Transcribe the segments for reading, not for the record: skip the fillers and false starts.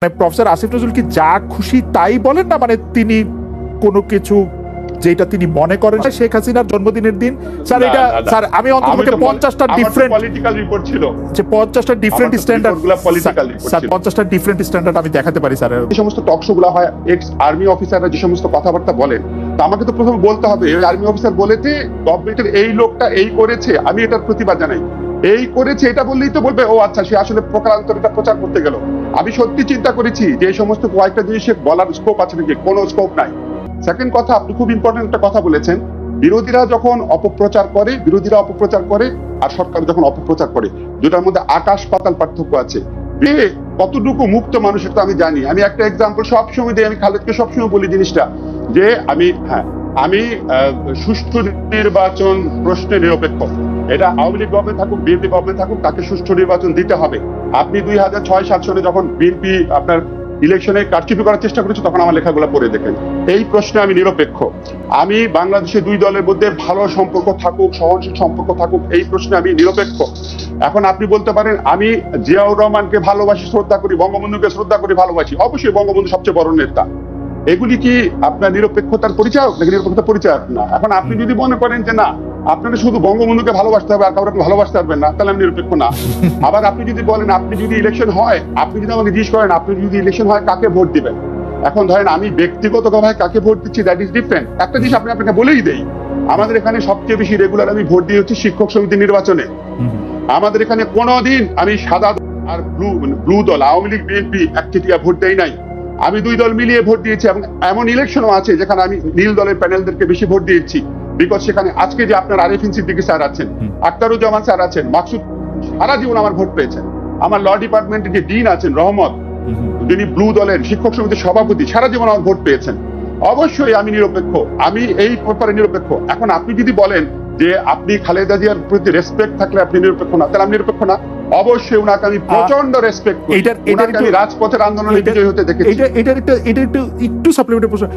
মানে প্রফেসর আসিফ নজরুল কি যা খুশি তাই বলেন না, মানে তিনি কোনো কিছু যেটা তিনি মনে করেন শেখ হাসিনার জন্মদিনের দিন স্যার এটা স্যার আমি অন্তত 50টা ডিফারেন্ট পলিটিক্যাল রিপোর্ট ছিল যে 50টা ডিফারেন্ট স্ট্যান্ডার্ড স্যার 50টা ডিফারেন্ট স্ট্যান্ডার্ড আমি দেখাতে পারি স্যার। যে সমস্ত টক শো গুলো হয় এক্স আর্মি অফিসাররা যে সমস্ত কথাবার্তা বলেন, তা আমাকে তো প্রথমে বলতে হবে আর্মি অফিসার বলেছে গভর্নমেন্টের এই লোকটা এই করেছে, আমি এটার প্রতিবাদ জানাই। এই করেছে এটা বললেই তো বলবে ও আচ্ছা সে আসলে প্রকারান্তরটা প্রচার করতে গেল। আমি সত্যি চিন্তা করেছি যে এই সমস্ত কয়েকটা জিনিসের বলার স্কোপ আছে নাকি, কোনো স্কোপ নাই। সেকেন্ড কথা, আপনি খুব ইম্পর্টেন্ট একটা কথা বলেছেন, বিরোধীরা যখন অপপ্রচার করে আর সরকার যখন অপপ্রচার করে, দুটার মধ্যে আকাশ পাতাল পার্থক্য আছে। কতটুকু মুক্ত মানুষের তো আমি জানি। আমি একটা এক্সাম্পল সবসময় দিই, আমি খালেদকে সবসময় বলি জিনিসটা যে আমি সুষ্ঠু নির্বাচন প্রশ্নে নিরপেক্ষ। এটা আওয়ামী লীগ গভর্নমেন্ট থাকুক বিএনপি গভর্নমেন্ট থাকুক, তাকে সুষ্ঠু নির্বাচন দিতে হবে। আপনি 2006-07 সালে যখন বিএনপি আপনার ইলেকশনে কারচুপি করার চেষ্টা করেছে, তখন আমার লেখাগুলো পড়ে দেখেন। এই প্রশ্নে আমি নিরপেক্ষ। আমি বাংলাদেশে দুই দলের মধ্যে ভালো সম্পর্ক থাকুক, সহনশীল সম্পর্ক থাকুক, এই প্রশ্নে আমি নিরপেক্ষ। এখন আপনি বলতে পারেন আমি জিয়াউর রহমানকে ভালোবাসি, শ্রদ্ধা করি, বঙ্গবন্ধুকে শ্রদ্ধা করি, ভালোবাসি। অবশ্যই বঙ্গবন্ধু সবচেয়ে বড় নেতা। এগুলি কি আপনার নিরপেক্ষতার পরিচয় নাকি নিরপেক্ষতার পরিচয় না? এখন আপনি যদি মনে করেন যে না আপনারা শুধু বঙ্গবন্ধুকে ভালোবাসতে হবে আর কাউকে ভালোবাসতে পারবেন না, তাহলে আমি নিরপেক্ষ না। আবার আপনি যদি বলেন, আপনি যদি ইলেকশন হয়, আপনি যদি আমাকে জিজ্ঞেস করেন আপনি যদি ইলেকশন হয় কাকে ভোট দিবেন, এখন ধরেন আমি ব্যক্তিগতভাবে কাকে ভোট দিচ্ছি, দ্যাট ইজ ডিফারেন্ট। একটা জিনিস আপনাকে বলেই দেই, আমাদের এখানে সবচেয়ে বেশি রেগুলার আমি ভোট দিয়ে হচ্ছে শিক্ষক সমিতি নির্বাচনে। আমাদের এখানে কোনোদিন আমি সাদা আর ব্লু দল আওয়ামী লীগ বিএনপি একচেটিয়া ভোট দেই নাই। আমি দুই দল মিলিয়ে ভোট দিয়েছি এবং এমন ইলেকশনও আছে যেখানে আমি নীল দলের প্যানেলদেরকে বেশি ভোট দিয়েছি। বিকজ সেখানে আজকে যে আপনার আরিফিন সিদ্দিকী স্যার আছেন, আখতারুজ্জামান স্যার আছেন, মাকসুদ সারা জীবন আমার ভোট পেয়েছেন। আমার ল ডিপার্টমেন্টের যে ডিন আছেন রহমত, যিনি ব্লু দলের শিক্ষক সমিতির সভাপতি, সারা জীবন আমার ভোট পেয়েছেন। অবশ্যই আমি নিরপেক্ষ, আমি এই ব্যাপারে নিরপেক্ষ। এখন আপনি যদি বলেন যে আপনি খালেদা জিয়ার প্রতি রেসপেক্ট থাকলে আপনি নিরপেক্ষ না, তাহলে আমি নিরপেক্ষ না। অবশ্যই ওনাকে আমি প্রচন্ড রেসপেক্ট করি, ওনাকে আমি রাজপথের আন্দোলনে বিজয়ী হতে দেখেছি। এটা একটু সাপ্লিমেন্টারি প্রশ্ন,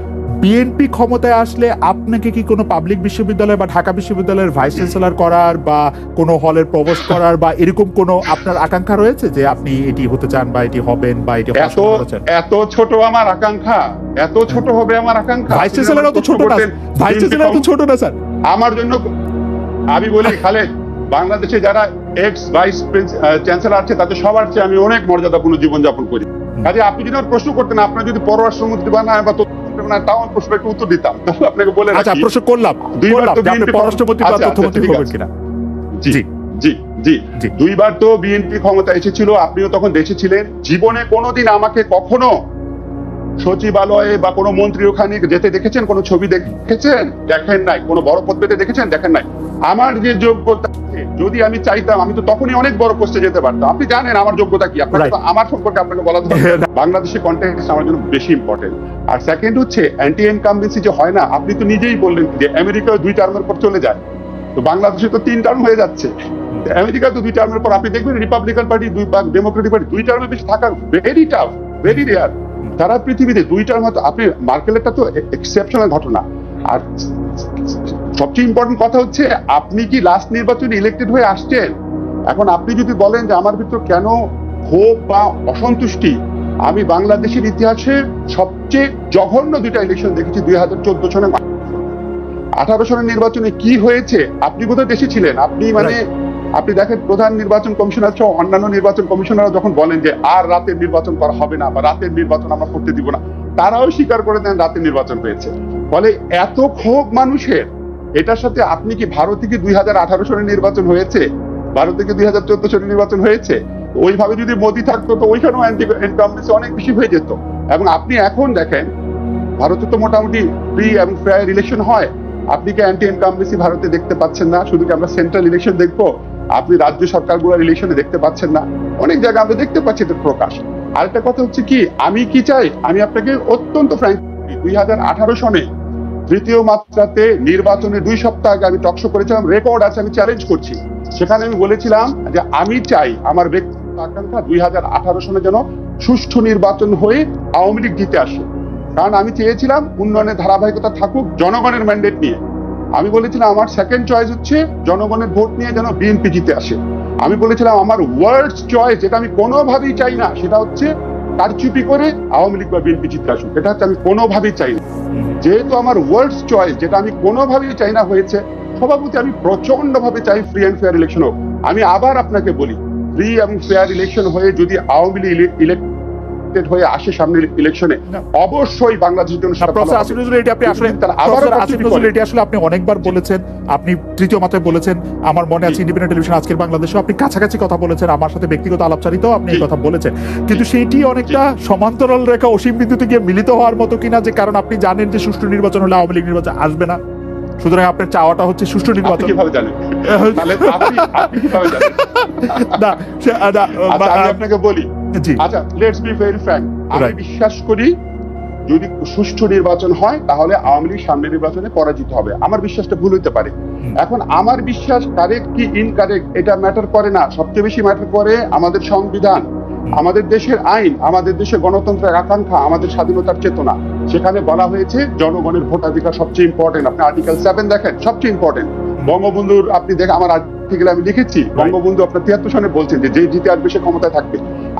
বিএনপি ক্ষমতায় আসলে আপনাকে কি কোনো পাবলিক বিশ্ববিদ্যালয় বা ঢাকা বিশ্ববিদ্যালয়ের ভাইস চ্যান্সেলর করার বা কোনো হলের প্রভোস্ট করার বা এরকম কোনো আপনার আকাঙ্ক্ষা রয়েছে যে আপনি এটি হতে চান বা এটি হবেন বা এটি এত ছোট আমার আকাঙ্ক্ষা, এত ছোট হবে আমার আকাঙ্ক্ষা? ভাইস চ্যান্সেলর তো ছোট না, ভাইস চ্যান্সেলর তো ছোট না স্যার। আমার জন্য আমি বলি খালেদ, বাংলাদেশে যারা এক্স ভাইস চ্যান্সেলর আছে তাদের সবার চেয়ে আমি অনেক মর্যাদাপূর্ণ জীবনযাপন করি। কাজে আপনি যদি প্রশ্ন করতেন আপনার যদি পররাষ্ট্রমন্ত্রী বানায় বা তাও প্রশ্ন একটু উত্তর দিতাম। আপনাকে বলে আচ্ছা প্রশ্ন করলাম পররাষ্ট্রমন্ত্রী বা তথ্যমন্ত্রী হবেন কিনা? জি জি জি জি, দুইবার তো বিএনপি ক্ষমতা এসেছিল, আপনিও তখন দেশে ছিলেন। জীবনে কোনোদিন আমাকে কখনো সচিবালয়ে বা কোনো মন্ত্রী ওখানে যেতে দেখেছেন? কোনো ছবি দেখেছেন? দেখেন নাই। কোনো বড় পদ পেতে দেখেছেন? দেখেন নাই। আমার যে যোগ্যতা, যদি আমি চাইতাম আমি তো তখনই অনেক বড় পোস্টে যেতে পারতাম। আপনি জানেন আমার যোগ্যতা কি, আপনাকে আমার সম্পর্কে আপনাকে বলা দরকার। বাংলাদেশের কন্টেক্সট আমার জন্য বেশি ইম্পর্টেন্ট। আর সেকেন্ড হচ্ছে অ্যান্টি ইনকামবেন্সি যে হয় না, আপনি তো নিজেই বললেন যে আমেরিকায় 2 টার্মের পর চলে যায়, তো বাংলাদেশে তো 3 টার্ম হয়ে যাচ্ছে। আমেরিকা তো 2 টার্মের পর আপনি দেখবেন রিপাবলিকান পার্টি ডেমোক্রেটিক পার্টি 2 টার্মের বেশি থাকা ভেরি টাফ, ভেরি রেয়ার। সারা পৃথিবীতে 2 টার্ম হয়তো, আপনি মার্কেলেরটা তো এক্সেপশনাল ঘটনা। আর সবচেয়ে ইম্পর্টেন্ট কথা হচ্ছে আপনি কি লাস্ট নির্বাচনে ইলেক্টেড হয়ে আসছেন? এখন আপনি যদি বলেন যে আমার ভিতর কেন ক্ষোভ বা অসন্তুষ্টি, আমি বাংলাদেশের ইতিহাসে সবচেয়ে জঘন্য 2টা ইলেকশন দেখেছি। 2014 সনে 18 সনের নির্বাচনে কি হয়েছে, আপনি বোধহয় দেশে ছিলেন। আপনি দেখেন প্রধান নির্বাচন কমিশনার সহ অন্যান্য নির্বাচন কমিশনাররা যখন বলেন যে আর রাতের নির্বাচন করা হবে না বা রাতের নির্বাচন আমরা করতে দিব না, তারাও স্বীকার করে দেন রাতের নির্বাচন হয়েছে। ফলে এত ক্ষোভ মানুষের, এটার সাথে আপনি কি ভারতে কি 2018 সনের নির্বাচন হয়েছে, ভারতে কি 2014 সনের নির্বাচন হয়েছে? ওইভাবে যদি মোদি থাকতো তো ওইখানেও অ্যান্টি ইনকামবেন্সি অনেক বেশি হয়ে যেত। এবং আপনি এখন দেখেন ভারতে তো মোটামুটি ফ্রি এবং ফেয়ার ইলেকশন হয়, আপনি কি অ্যান্টি ইনকামবেন্সি ভারতে দেখতে পাচ্ছেন না? শুধু কি আমরা সেন্ট্রাল ইলেকশন দেখবো, আপনি রাজ্য সরকারগুলোর ইলেকশনে দেখতে পাচ্ছেন না? অনেক জায়গায় আমরা দেখতে পাচ্ছি এটা প্রকাশ। আরেকটা কথা হচ্ছে কি, আমি কি চাই, আমি আপনাকে অত্যন্ত ফ্র্যাঙ্ক, 2018 সনে 3য় মাত্রাতে নির্বাচনের 2 সপ্তাহ আগে আমি টকশো করেছিলাম, রেকর্ড আছে, আমি চ্যালেঞ্জ করছি। সেখানে আমি বলেছিলাম যে আমি চাই, আমার ব্যক্তিগত আকাঙ্ক্ষা 2018 সনে যেন সুষ্ঠু নির্বাচন হয়ে আওয়ামী লীগ জিতে আসে। কারণ আমি চেয়েছিলাম উন্নয়নের ধারাবাহিকতা থাকুক জনগণের ম্যান্ডেট নিয়ে। আমি বলেছিলাম আমার সেকেন্ড চয়েস হচ্ছে জনগণের ভোট নিয়ে যেন বিএনপি জিতে আসে। আমি বলেছিলাম আমার ওয়ার্স্ট চয়েস, যেটা আমি কোনোভাবেই চাই না, সেটা হচ্ছে কারচুপি করে আওয়ামী লীগ বা বিএনপি জিতে আসুক, এটা হচ্ছে আমি কোনোভাবেই চাই না। যেহেতু আমার ওয়ার্ডস চয়েস, যেটা আমি কোনোভাবেই চাই না, হয়েছে, সভাপতি আমি প্রচন্ড ভাবে চাই ফ্রি অ্যান্ড ফেয়ার ইলেকশন হোক। আমি আবার আপনাকে বলি, ফ্রি এবং ফেয়ার ইলেকশন হয়ে যদি আওয়ামী লীগ ইলেক্টেড হয়ে আসে সামনে ইলেকশনে, অবশ্যই বাংলাদেশের জন্য সেটা ভালো হবে। আপনি অনেকবার বলেছেন, আপনি তৃতীয় মাত্রায় বলেছেন, আমার মনে আছে ইন্ডিপেন্ডেন্ট টেলিভিশন আজকের বাংলাদেশে আপনি কাছাকাছি কথা বলেছেন, আমার সাথে ব্যক্তিগত আলাপচারিতাও আপনি এই কথা বলেছেন, কিন্তু সেইটি অনেকটা সমান্তরাল রেখা অসীম বিন্দুতে গিয়ে মিলিত হওয়ার মতো কিনা, যে কারণ আপনি জানেন যে সুষ্ঠু নির্বাচন হলে আওয়ামী লীগ নির্বাচন আসবে না, সুতরাং আপনার চাওয়াটা হচ্ছে সুষ্ঠু নির্বাচন। কিভাবে জানেন? না, আমি আপনাকে বলি, আচ্ছা লেটস বি ভেরি ফ্র্যাঙ্ক, আমি বিশ্বাস করি যদি সুষ্ঠু নির্বাচন হয় তাহলে আওয়ামী লীগ সামনের নির্বাচনে পরাজিত হবে। আমার বিশ্বাসটা ভুল হইতে পারে। এখন আমার বিশ্বাস কারেক্ট কি ইনকারেক্ট এটা ম্যাটার করে না, সবচেয়ে বেশি ম্যাটার করে আমাদের সংবিধান, আমাদের দেশের আইন, আমাদের দেশের গণতন্ত্রের আকাঙ্ক্ষা, আমাদের স্বাধীনতার চেতনা। সেখানে বলা হয়েছে জনগণের ভোটাধিকার সবচেয়ে ইম্পর্টেন্ট। আপনি আর্টিকেল 7 দেখেন, সবচেয়ে ইম্পর্টেন্ট। বঙ্গবন্ধুর আপনি দেখেন, আমার আর্টিকেলে আমি লিখেছি, বঙ্গবন্ধু আপনার 73 সনে বলছেন যে যে জিতে আসবে সে ক্ষমতায় থাকবে।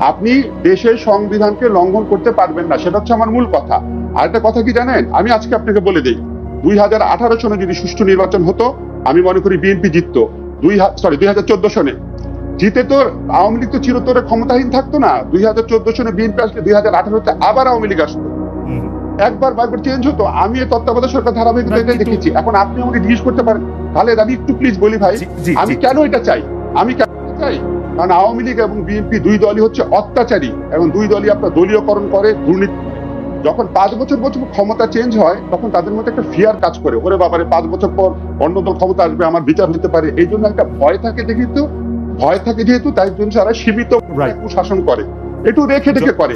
আপনি দেশের সংবিধানকে লঙ্ঘন করতে পারবেন না, সেটা হচ্ছে আমার মূল কথা। আর একটা কথা কি জানেন, আমি আজকে আপনাকে বলে দিই, 2018 সনে যদি সুষ্ঠু নির্বাচন হতো, আমি মনে করি বিএনপি জিততো। 2014 সনে জিতে তো আওয়ামী লীগ তো চিরতরে ক্ষমতাহীন থাকতো না। 2014 সনে বিএনপি আসলে 2018-তে আবার আওয়ামী লীগ আসতো, একবার বারবার চেঞ্জ হতো। আমি এই তত্ত্বাবধায়ক সরকার ধারাবাহিকতা দেখেছি। এখন আপনি আমাকে জিজ্ঞেস করতে পারেন, তাহলে আমি একটু প্লিজ বলি ভাই, আমি কেন এটা চাই? আমি কেন চাই? কারণ আওয়ামী লীগ এবং বিএনপি দুই দলই হচ্ছে অত্যাচারী, এবং দুই দলই আপনার দলীয়করণ করে, দুর্নীতি। যখন 5 বছর ক্ষমতা চেঞ্জ হয়, তখন তাদের মধ্যে একটা ফিয়ার কাজ করে, ওরে বাবারে 5 বছর পর অন্য দল ক্ষমতা আসবে, আমার বিচার হতে পারে। এই জন্য একটা ভয় থাকে, যেহেতু তাই জন্য তারা সীমিত শাসন করে, একটু রেখে করে।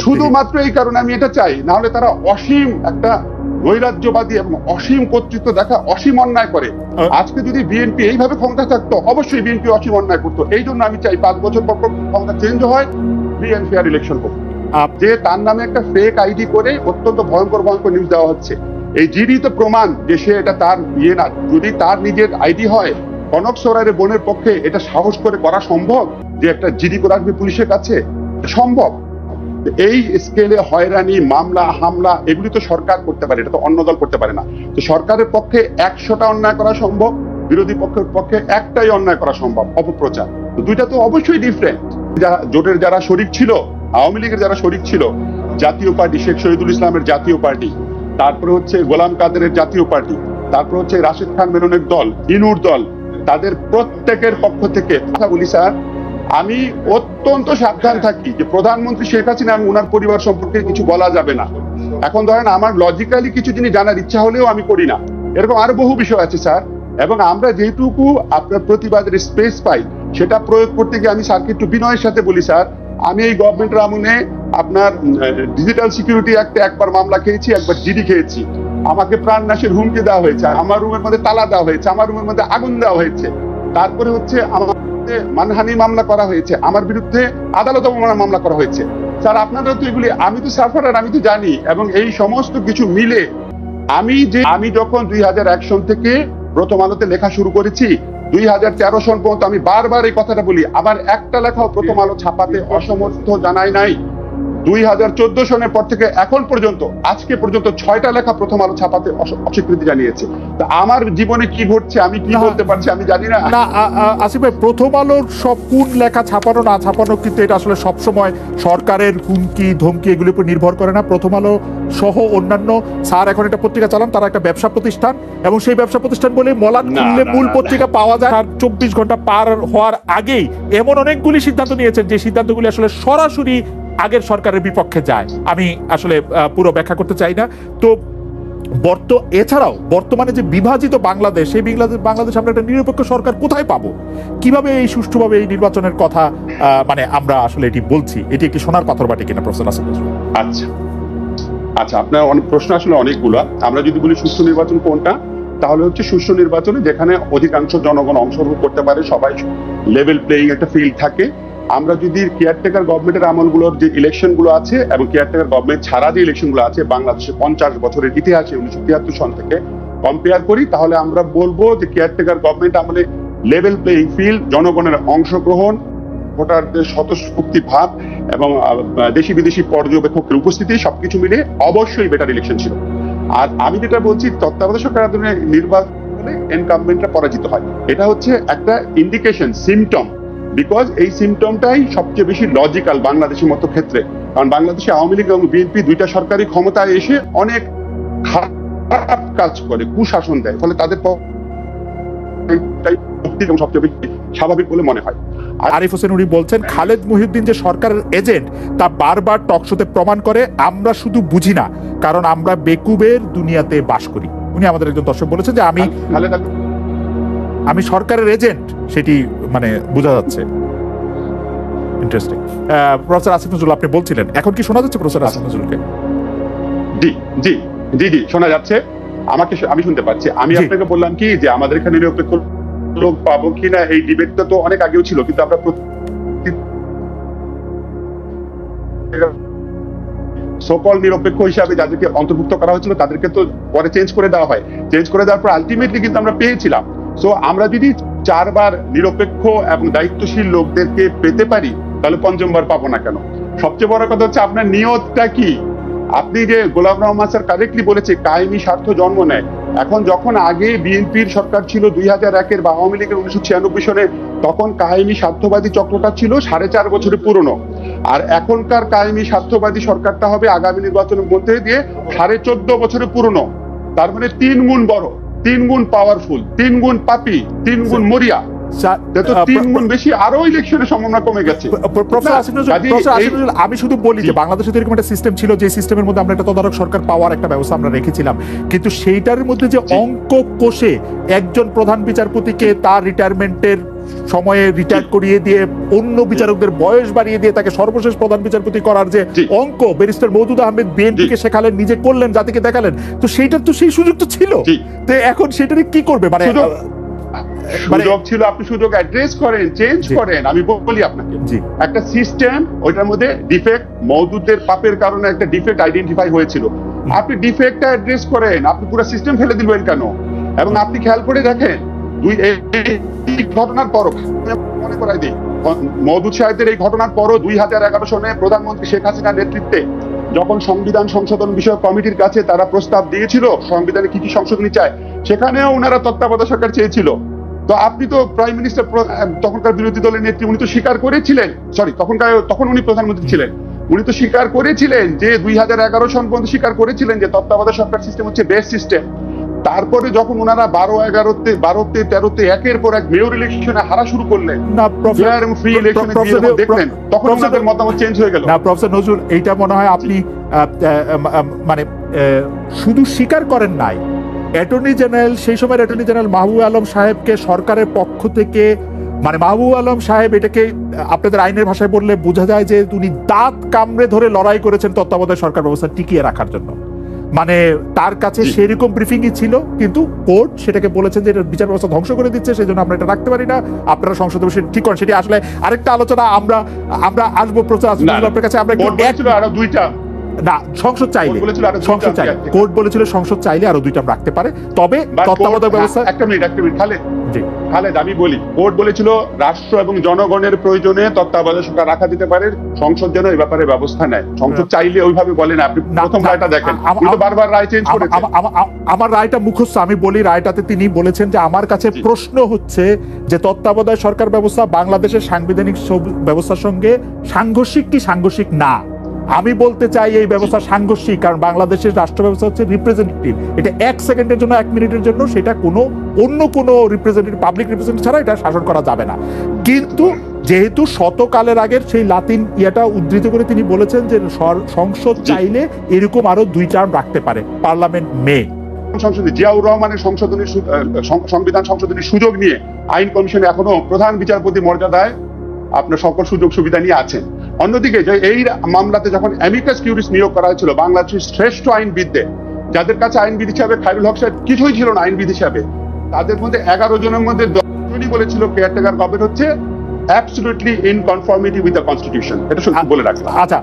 শুধুমাত্র এই কারণে আমি এটা চাই, না হলে তারা অসীম একটা নৈরাজ্যবাদী এবং অসীম কর্তৃত্ব দেখা, অসীম অন্যায় করে। আজকে যদি বিএনপি এইভাবে ক্ষমতা থাকতো, অবশ্যই বিএনপি অসীম অন্যায় করতো। এই জন্য আমি চাই 5 বছর পর ক্ষমতা চেঞ্জ হয়, ফ্রি অ্যান্ড ফেয়ার ইলেকশন হোক। যে তার নামে একটা ফেক আইডি করে অত্যন্ত ভয়ঙ্কর নিউজ দেওয়া হচ্ছে, এই জিডি তো প্রমাণ যে সে এটা তার ইয়ে না। যদি তার নিজের আইডি হয়, কনক সরাইয়ের বোনের পক্ষে এটা সাহস করে করা সম্ভব যে একটা জিডি করে আসবে পুলিশের কাছে? সম্ভব। এই স্কেলে হয়রানি, মামলা, হামলা এগুলি তো সরকার করতে পারে, এটা তো অন্য দল করতে পারে না। তো সরকারের পক্ষে 100টা অন্যায় করা সম্ভব, বিরোধী পক্ষের পক্ষে একটাই অন্যায় করা সম্ভব, অপপ্রচার। তো দুইটা তো অবশ্যই ডিফারেন্ট। জোটের যারা শরিক ছিল, আওয়ামী লীগের যারা শরিক ছিল, জাতীয় পার্টি, শেখ শহীদুল ইসলামের জাতীয় পার্টি, তারপরে হচ্ছে গোলাম কাদেরের জাতীয় পার্টি, তারপর হচ্ছে রাশেদ খান মেননের দল, ইনুর দল, তাদের প্রত্যেকের পক্ষ থেকে কথা বলি স্যার, আমি অত্যন্ত সাবধান থাকি যে প্রধানমন্ত্রী শেখ হাসিনা এবং ওনার পরিবার সম্পর্কে কিছু বলা যাবে না। এখন ধরেন আমার লজিক্যালি কিছু জিনিস জানার ইচ্ছা হলেও আমি করি না, এরকম আরো বহু বিষয় আছে স্যার। এবং আমরা যেটুকু আপনার প্রতিবাদের স্পেস পাই সেটা প্রয়োগ করতে গিয়ে আমি স্যারকে একটু বিনয়ের সাথে বলি, স্যার আমি এই গভর্নমেন্টের আমলে আপনার ডিজিটাল সিকিউরিটি অ্যাক্টে একবার মামলা খেয়েছি, একবার জিডি খেয়েছি। আমাকে প্রাণনাশের হুমকি দেওয়া হয়েছে, আমার রুমের মধ্যে তালা দেওয়া হয়েছে, আমার রুমের মধ্যে আগুন দেওয়া হয়েছে, তারপরে হচ্ছে আমার মানহানি মামলা করা হয়েছে, আমার বিরুদ্ধে আদালত অবমাননা মামলা করা হয়েছে। স্যার আপনারা তো এগুলি, আমি তো সাফারার, আমি তো জানি। এবং এই সমস্ত কিছু মিলে আমি যখন 2001 সন থেকে প্রথম আলোতে লেখা শুরু করেছি, 2013 সন পর্যন্ত আমি বারবার এই কথাটা বলি, আমার একটা লেখাও প্রথম আলো ছাপাতে অসমর্থ জানাই নাই। 2014 সনের পর থেকে এখন পর্যন্ত, আজকে পর্যন্ত 6টা লেখা প্রথম আলো ছাপাতে অস্বীকৃতি জানিয়েছে। তা আমার জীবনে কি ঘটছে আমি কি বলতে পারছি আমি জানি না। আসিফ ভাই, প্রথম আলোর সব কোন লেখা ছাপানো না ছাপানো কিন্তু এটা আসলে সবসময় সরকারের হুমকি ধমকি এগুলির উপর নির্ভর করে না। প্রথম আলো সহ অন্যান্য, স্যার এখন একটা পত্রিকা চালান, তারা একটা ব্যবসা প্রতিষ্ঠান, এবং সেই ব্যবসা প্রতিষ্ঠান বলে মলাট খুললে মূল পত্রিকা পাওয়া যায়। আর 24 ঘন্টা পার হওয়ার আগেই এমন অনেকগুলি সিদ্ধান্ত নিয়েছেন যে সিদ্ধান্তগুলি আসলে সরাসরি আগের সরকারের বিপক্ষে যায়। আমি আসলে পুরো ব্যাখ্যা করতে চাই না। তো এছাড়াও বর্তমানে যে বিভাজিত বাংলাদেশ, সেই বাংলাদেশ আমরা একটা নিরপেক্ষ সরকার কোথায় পাবো? কিভাবে এই সুষ্ঠুভাবে এই নির্বাচনের কথা মানে আমরা আসলে এটি বলছি, এটি একটি সোনার পাথর বাটি কিনা? প্রশ্ন আছে। আচ্ছা, আপনার অনেক প্রশ্ন আসলে অনেকগুলো। আমরা যদি বলি সুষ্ঠু নির্বাচন কোনটা, তাহলে হচ্ছে সুষ্ঠু নির্বাচনে যেখানে অধিকাংশ জনগণ অংশগ্রহণ করতে পারে, সবাই লেভেল প্লেইং একটা ফিল্ড থাকে। আমরা যদি কেয়ারটেকার গভর্নমেন্টের আমলগুলোর যে ইলেকশন গুলো আছে এবং কেয়ারটেকার গভর্নমেন্ট ছাড়া যে ইলেকশন গুলো আছে বাংলাদেশের 50 বছরের ইতিহাসে 1973 সন থেকে কম্পেয়ার করি, তাহলে আমরা বলবো যে কেয়ারটেকার গভর্নমেন্ট আমলে লেভেল প্লেইং ফিল্ড, জনগণের অংশগ্রহণ, ভোটারদের স্বতঃস্ফূর্তি ভাব এবং দেশি বিদেশি পর্যবেক্ষকের উপস্থিতি সবকিছু মিলে অবশ্যই বেটার ইলেকশন ছিল। আর আমি যেটা বলছি, তত্ত্বাবধায়ক সরকার আন্দোলনে নির্বাচনে ইনকামবেন্টরা পরাজিত হয়, এটা হচ্ছে একটা ইন্ডিকেশন, সিমটম। বিকজ এই সিমটমটাই সবচেয়ে বেশি লজিক্যাল বাংলাদেশের মতো ক্ষেত্রে। কারণ বাংলাদেশে আওয়ামী লীগ এবং বিএনপি দুইটা সরকারি ক্ষমতায় এসে অনেক খারাপ কাজ করে, কুশাসন দেয়, ফলে তাদের সবচেয়ে বেশি স্বাভাবিক বলে মনে হয়। আরিফ হোসেন উনি বলছেন খালেদ মহিউদ্দিন যে সরকারের এজেন্ট তা বারবার টকশোতে প্রমাণ করে, আমরা শুধু বুঝি না কারণ আমরা বেকুবের দুনিয়াতে বাস করি। উনি আমাদের একজন দর্শক বলেছেন যে আমি সরকারের এজেন্ট, সেটি মানে বোঝা যাচ্ছে। ইন্টারেস্টিং। প্রফেসর আসিফ নজরুল আপনি বলছিলেন, এখন কি শোনা যাচ্ছে প্রফেসর আসিফ নজরুলকে? জি জি জি জি শোনা যাচ্ছে, আমি শুনতে পাচ্ছি। আমি আপনাকে বললাম কি যে আমাদের এখানে নিরপেক্ষ লোক পাবো কিনা এই ডিবেটটা তো অনেক আগেও ছিল, কিন্তু আমরা সকল নিরপেক্ষ হিসাবে যাদেরকে অন্তর্ভুক্ত করা হয়েছিল তাদেরকে তো পরে চেঞ্জ করে দেওয়া হয়। চেঞ্জ করে দেওয়ার পর আলটিমেটলি কিন্তু আমরা পেয়েছিলাম। সো আমরা যদি 4 বার নিরপেক্ষ এবং দায়িত্বশীল লোকদেরকে পেতে পারি, তাহলে পঞ্চমবার পাবো না কেন? সবচেয়ে বড় কথা হচ্ছে আপনার নিয়তটা কি। আপনি যে গোলাম রহমান স্যার কারেক্টলি বলেছে কায়েমি স্বার্থ জন্ম নেয়। এখন যখন আগে বিএনপির সরকার ছিল 2001-এর বা আওয়ামী লীগের 1996 সনে, তখন কায়েমি স্বার্থবাদী চক্রটা ছিল 4.5 বছরের পুরনো। আর এখনকার কায়েমি স্বার্থবাদী সরকারটা হবে আগামী নির্বাচনের মধ্যে দিয়ে 14.5 বছরের পুরনো। তার মানে 3 গুণ বড়, 3 গুণ পাওয়ারফুল, 3 গুণ পাপি, 3 গুণ মরিয়া। 3 গুণ বেশি আরো ইলেকশনের সম্ভাবনা কমে গেছে। আমি শুধু বলি যে বাংলাদেশে এরকম একটা সিস্টেম ছিল, যে সিস্টেমের মধ্যে আমরা একটা তদারক সরকার পাওয়ার একটা ব্যবস্থা আমরা রেখেছিলাম, কিন্তু সেইটার মধ্যে যে অঙ্ক কষে একজন প্রধান বিচারপতিকে তার রিটায়ারমেন্টের সময়ে রিটায়ার করিয়ে দিয়ে অন্য বিচারকদের বয়স বাড়িয়ে দিয়ে তাকে সর্বশেষ প্রধান বিচারপতি করার যে অঙ্ক ব্যারিস্টার মওদুদ আহমেদ বিএনপিকে শেখালেন, নিজে করলেন, জাতিকে দেখালেন, তো সেইটার তো সেই সুযোগ তো ছিল। তো এখন সেটারে কি করবে? মানে সুযোগ ছিল, আপনি সুযোগ অ্যাড্রেস করেন, চেঞ্জ করেন। আমি বলি আপনাকে, একটা সিস্টেম, ওইটার মধ্যে ডিফেক্ট, মওদুদের পাপের কারণে একটা ডিফেক্ট আইডেন্টিফাই হয়েছিল, আপনি ডিফেক্টটা অ্যাড্রেস করেন, আপনি পুরো সিস্টেম ফেলে দিবেন কেন? এবং আপনি খেয়াল করে দেখেন, এই ঘটনার পরও মনে করাই দিই, মওদুদ সাহেবের এই ঘটনার পরও 2011 সনে প্রধানমন্ত্রী শেখ হাসিনার নেতৃত্বে যখন সংবিধান সংশোধন বিষয়ক কমিটির কাছে তারা প্রস্তাব দিয়েছিল সংবিধানে কি কি সংশোধনী চায়, সেখানেও ওনারা তত্ত্বাবধায়ক সরকার চেয়েছিল। তো আপনি তো প্রাইম মিনিস্টার, তখনকার বিরোধী দলের নেত্রী, উনি তো স্বীকার করেছিলেন, তখন উনি প্রধানমন্ত্রী ছিলেন, উনি তো স্বীকার করেছিলেন যে 2011 সন পর্যন্ত স্বীকার করেছিলেন যে তত্ত্বাবধায়ক সরকার সিস্টেম হচ্ছে বেস্ট সিস্টেম। তারপরে যখন ওনারা 12-11-13 একের পর এক মেয়র ইলেকশনে হারা শুরু করলেন, ফ্রি ইলেকশনে দেখলেন, তখন ওনাদের মতামত চেঞ্জ হয়ে গেল। না প্রফেসর নজরুল, এইটা মনে হয় আপনি মানে শুধু স্বীকার করেন নাই, অ্যাটর্নি জেনারেল, সেই সময় অ্যাটর্নি জেনারেল মাহবুব আলম সাহেবকে সরকারের পক্ষ থেকে, মানে মাহবুব আলম সাহেব, এটাকে আপনাদের আইনের ভাষায় বললে বোঝা যায় যে উনি দাঁত কামড়ে ধরে লড়াই করেছেন তত্ত্বাবধায়ক সরকার ব্যবস্থা টিকিয়ে রাখার জন্য। মানে তার কাছে সেরকম ব্রিফিংই ছিল, কিন্তু কোর্ট সেটাকে বলেছেন যে এটা বিচার ব্যবস্থা ধ্বংস করে দিচ্ছে, সেই জন্য আমরা এটা রাখতে পারি না, আপনারা সংসদে বসে ঠিক করেন। সেটি আসলে আরেকটা আলোচনা, আমরা আসবো প্রচার আপনার কাছে। আমরা আরো 2টা না, সংসদ চাইলে, কোর্ট বলেছিল সংসদ চাইলে আরো 2টা রাখতে পারে, তবে তত্ত্বাবধায়ক ব্যবস্থা। একটা মিনিট খালেদ, আমি বলি, কোর্ট বলেছিল রাষ্ট্র এবং জনগণের প্রয়োজনে তত্ত্বাবধায়ক সরকার রাখা যেতে পারে, সংসদ যেন এই ব্যাপারে ব্যবস্থা নেয়। সংসদ চাইলে ওইভাবে বলেন, আপনি প্রথম রায়টা দেখেন, কিন্তু বারবার রায় চেঞ্জ করেছেন। আমার রায়টা মুখস্থ, আমি বলি রায়টাতে তিনি বলেছেন যে আমার কাছে প্রশ্ন হচ্ছে যে তত্ত্বাবধায়ক সরকার ব্যবস্থা বাংলাদেশের সাংবিধানিক ব্যবস্থার সঙ্গে সাংঘর্ষিক কি সাংঘর্ষিক না। আমি বলতে চাই এই ব্যবস্থা সাংঘর্ষিক, কারণ বাংলাদেশের রাষ্ট্র ব্যবস্থা হচ্ছে রিপ্রেজেন্টেটিভ, এটা 1 সেকেন্ডের জন্য, 1 মিনিটের জন্য সেটা অন্য কোনো রিপ্রেজেন্টেটিভ, পাবলিক রিপ্রেজেন্টেটিভ ছাড়া এটা শাসন করা যাবে না। কিন্তু যেহেতু শতকালের আগের সেই লাতিন ইয়েটা উদ্ধৃত করে তিনি বলেছেন যে সংসদ চাইলে এরকম আরো 2 টার্ম রাখতে পারে, পার্লামেন্ট মে। জিয়াউর রহমানের সংবিধান সংশোধনের সুযোগ নিয়ে আইন কমিশনে এখনো প্রধান বিচারপতি মর্যাদায় আপনার সকল সুযোগ সুবিধা নিয়ে আছেন। অন্যদিকে এই মামলাতে যখন অ্যামিকাস কিউরিস নিয়োগ করা হয়েছিল বাংলাদেশের শ্রেষ্ঠ আইনবিদদের, যাদের কাছে আইনবিদ হিসাবে খায়রুল হক সাহেব কিছুই ছিল না আইনবিদ হিসাবে, তাদের মধ্যে 11 জনের মধ্যে 10 জনই বলেছিল কেয়ারটেকার গভর্নমেন্ট হচ্ছে absolutely in conformity with the constitution. এটা শুধু বলে রাখলাম। আচ্ছা।